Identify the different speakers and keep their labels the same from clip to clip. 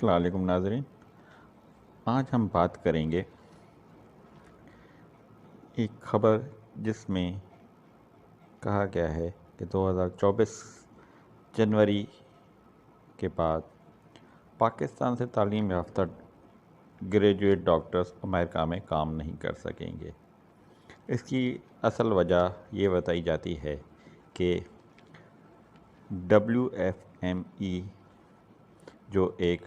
Speaker 1: السلام علیکم ناظرین، آج ہم بات کریں گے ایک خبر جس میں کہا گیا ہے کہ 2024 جنوری کے بعد پاکستان سے تعلیم یافتہ گریجویٹ ڈاکٹرز امریکہ میں کام نہیں کر سکیں گے۔ اس کی اصل وجہ یہ بتائی جاتی ہے کہ WFME جو ایک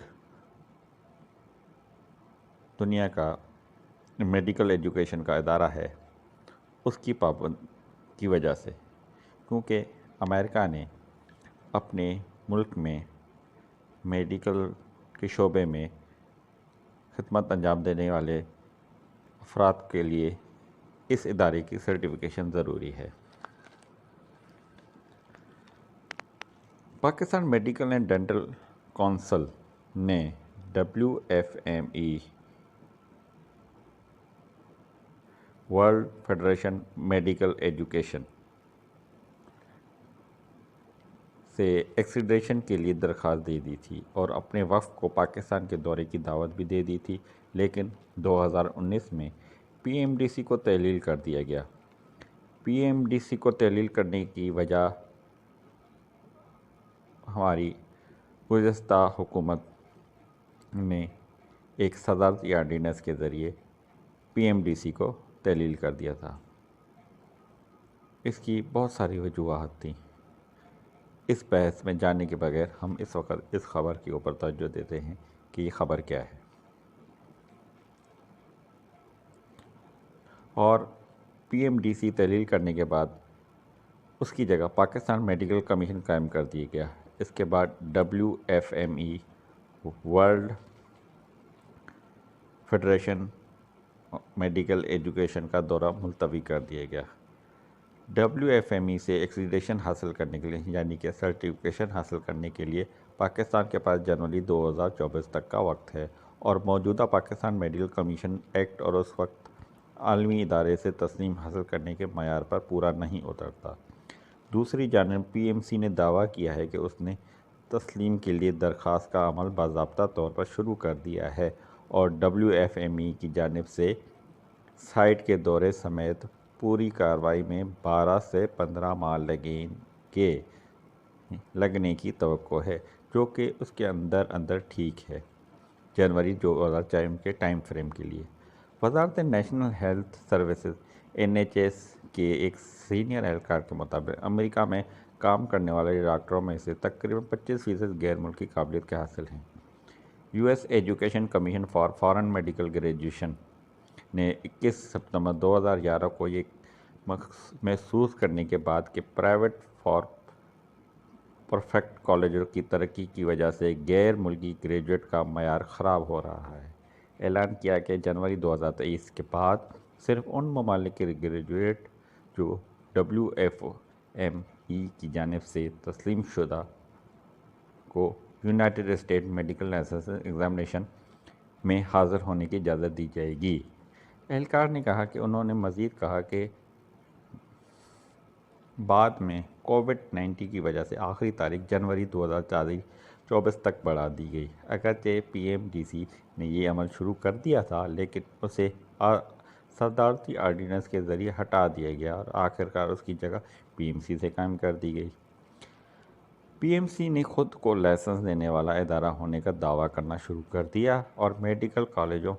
Speaker 1: دنیا کا میڈیکل ایجوکیشن کا ادارہ ہے، اس کی پابند کی وجہ سے، کیونکہ امریکہ نے اپنے ملک میں میڈیکل کے شعبے میں خدمت انجام دینے والے افراد کے لیے اس ادارے کی سرٹیفکیشن ضروری ہے۔ Pakistan medical and dental council نے WFME world federation medical education سے ایکریڈیشن کے لیے درخواست دے دی تھی اور اپنے وفد کو پاکستان کے دورے کی دعوت بھی دے دی تھی، لیکن 2019 میں PMDC کو تحلیل کر دیا گیا۔ PMDC کو تحلیل کرنے کی وجہ ہماری گزشتہ حکومت نے ایک صدارتی آرڈیننس کے ذریعے PMDC کو تحلیل کر دیا تھا۔ اس کی بہت ساری وجوہات تھیں۔ اس بحث میں جاننے کے بغیر ہم اس وقت اس خبر کے اوپر توجہ دیتے ہیں کہ یہ خبر کیا ہے۔ اور PMDC تحلیل کرنے کے بعد اس کی جگہ پاکستان میڈیکل کمیشن قائم کر دیا گیا۔ اس کے بعد WFME world federation medical education کا دورہ ملتوی کر دیا گیا۔ WFME سے ایکریڈیشن حاصل کرنے کے لیے، یعنی کہ سرٹیفکیشن حاصل کرنے کے لیے پاکستان کے پاس جنوری 2024 تک کا وقت ہے، اور موجودہ پاکستان میڈیکل کمیشن ایکٹ اور اس وقت عالمی ادارے سے تسلیم حاصل کرنے کے معیار پر پورا نہیں اترتا۔ دوسری جانب PMC نے دعویٰ کیا ہے کہ اس نے تسلیم کے لیے درخواست کا عمل باضابطہ طور پر شروع کر دیا ہے، اور WFME کی جانب سے سائٹ کے دورے سمیت پوری کارروائی میں 12 سے 15 ماہ لگنے کی توقع ہے، جو کہ اس کے اندر ٹھیک ہے جنوری 2024 کے ٹائم فریم کے لیے۔ وزارت نیشنل ہیلتھ سروسز NHS کے ایک سینئر اہلکار کے مطابق امریکہ میں کام کرنے والے ڈاکٹروں میں سے تقریباً 25% غیر ملکی قابلیت کے حاصل ہیں۔ US education commission for foreign medical graduation نے 21 ستمبر 2011 کو یہ محسوس کرنے کے بعد کہ پرائیویٹ فار پروفیٹ کالجوں کی ترقی کی وجہ سے غیر ملکی گریجویٹ کا معیار خراب ہو رہا ہے، اعلان کیا کہ جنوری 2023 کے بعد صرف ان ممالک کے گریجویٹ جو WFME کی جانب سے تسلیم شدہ کو United State Medical License Examination میں حاضر ہونے کی اجازت دی جائے گی۔ اہلکار نے کہا کہ انہوں نے مزید کہا کہ بعد میں کووڈ-19 کی وجہ سے آخری تاریخ جنوری 2024 تک بڑھا دی گئی۔ اگرچہ PMDC نے یہ عمل شروع کر دیا تھا، لیکن اسے صدارتی آرڈیننس کے ذریعے ہٹا دیا گیا اور آخرکار اس کی جگہ PMC سے قائم کر دی گئی۔ PMC نے خود کو لائسنس دینے والا ادارہ ہونے کا دعویٰ کرنا شروع کر دیا، اور میڈیکل کالجوں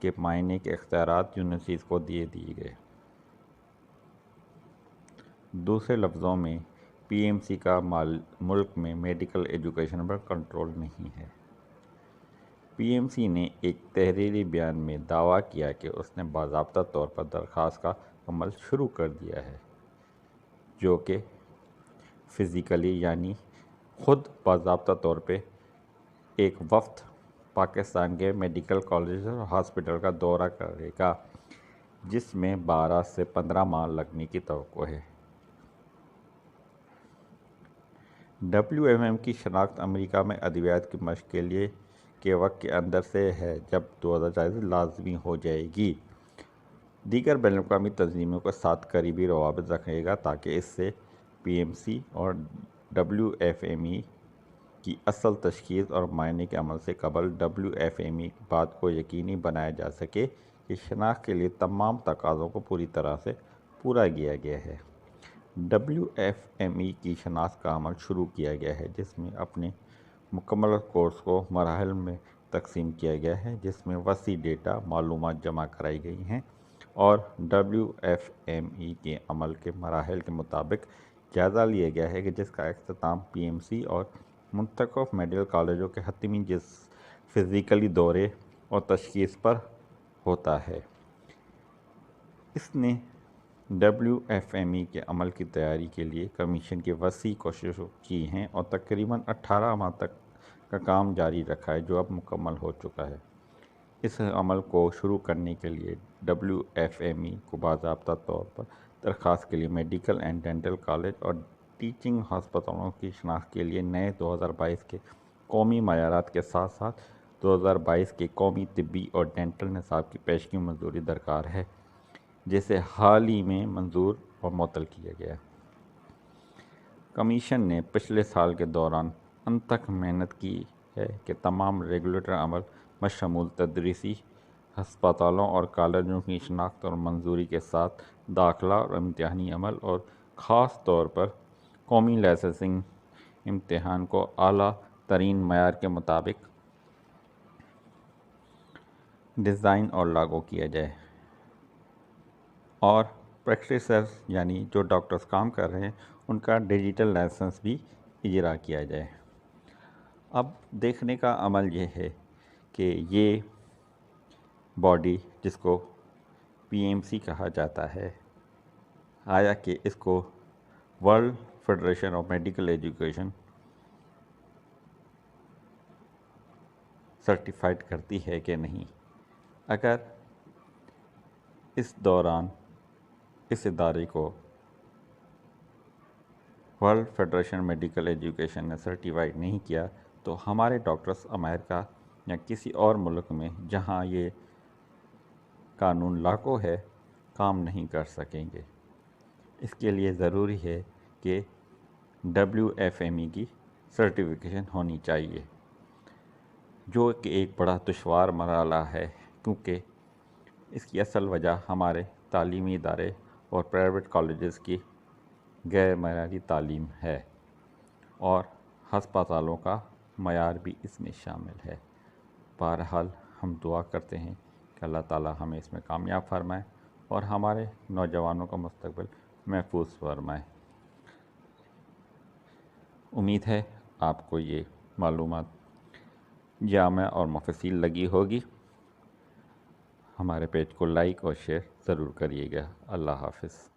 Speaker 1: کے معائنے کے اختیارات یونیورسٹیز کو دے دیے گئے۔ دوسرے لفظوں میں PMC کا ملک میں میڈیکل ایجوکیشن پر کنٹرول نہیں ہے۔ PMC نے ایک تحریری بیان میں دعویٰ کیا کہ اس نے باضابطہ طور پر درخواست کا عمل شروع کر دیا ہے، جو کہ فزیکلی یعنی خود باضابطہ طور پہ ایک وفد پاکستان کے میڈیکل کالج اور ہاسپٹل کا دورہ کرے گا، جس میں 12 سے 15 ماہ لگنے کی توقع ہے۔ WFM کی شناخت امریکہ میں ادویات کی مشق کے لیے کے وقت کے اندر سے ہے، جب 2040 لازمی ہو جائے گی۔ دیگر بین الاقوامی تنظیموں کے ساتھ قریبی روابط رکھے گا تاکہ اس سے PMC اور WFME کی اصل تشخیص اور معائنے کے عمل سے قبل WFME بات کو یقینی بنایا جا سکے کہ شناخت کے لیے تمام تقاضوں کو پوری طرح سے پورا کیا گیا ہے۔ WFME کی شناخت کا عمل شروع کیا گیا ہے، جس میں اپنے مکمل کورس کو مراحل میں تقسیم کیا گیا ہے، جس میں وسیع ڈیٹا معلومات جمع کرائی گئی ہیں اور WFME کے عمل کے مراحل کے مطابق جائزہ لیا گیا ہے کہ جس کا اختتام PMC اور منتخب میڈیکل کالجوں کے حتمی فزیکلی دورے اور تشخیص پر ہوتا ہے۔ اس نے WFME کے عمل کی تیاری کے لیے کمیشن کی وسیع کوششوں کی ہیں اور تقریباً 18 ماہ تک کا کام جاری رکھا ہے، جو اب مکمل ہو چکا ہے۔ اس عمل کو شروع کرنے کے لیے WFME کو باضابطہ طور پر درخواست کے لیے میڈیکل اینڈ ڈینٹل کالج اور ٹیچنگ ہسپتالوں کی شناخت کے لیے نئے 2022 کے قومی معیارات کے ساتھ ساتھ 2022 کے قومی طبی اور ڈینٹل نصاب کی پیشگی منظوری درکار ہے، جسے حال ہی میں منظور اور معطل کیا گیا۔ کمیشن نے پچھلے سال کے دوران انتھک محنت کی ہے کہ تمام ریگولیٹر عمل بشمول تدریسی ہسپتالوں اور کالجوں کی شناخت اور منظوری کے ساتھ داخلہ اور امتحانی عمل اور خاص طور پر قومی لائسنسنگ امتحان کو اعلیٰ ترین معیار کے مطابق ڈیزائن اور لاگو کیا جائے اور پریکٹیسرز یعنی جو ڈاکٹرز کام کر رہے ہیں ان کا ڈیجیٹل لائسنس بھی اجرا کیا جائے۔ اب دیکھنے کا عمل یہ ہے کہ یہ باڈی جس کو PMC کہا جاتا ہے، آیا کہ اس کو world federation of medical education certified کرتی ہے کہ نہیں۔ اگر اس دوران اس ادارے کو ورلڈ فیڈریشن میڈیکل ایجوکیشن نے سرٹیفائڈ نہیں کیا تو ہمارے ڈاکٹرز امریکہ یا کسی اور ملک میں جہاں یہ قانون لاگو ہے کام نہیں کر سکیں گے۔ اس کے لیے ضروری ہے کہ WFME کی سرٹیفیکیشن ہونی چاہیے، جو کہ ایک بڑا دشوار مرحلہ ہے، کیونکہ اس کی اصل وجہ ہمارے تعلیمی ادارے اور پرائیویٹ کالجز کی غیر معیاری تعلیم ہے اور ہسپتالوں کا معیار بھی اس میں شامل ہے۔ بہرحال ہم دعا کرتے ہیں کہ اللہ تعالیٰ ہمیں اس میں کامیاب فرمائے اور ہمارے نوجوانوں کا مستقبل محفوظ فرمائے۔ امید ہے آپ کو یہ معلومات جامع اور مفصل لگی ہوگی۔ ہمارے پیج کو لائک اور شیئر ضرور کریے گا۔ اللہ حافظ۔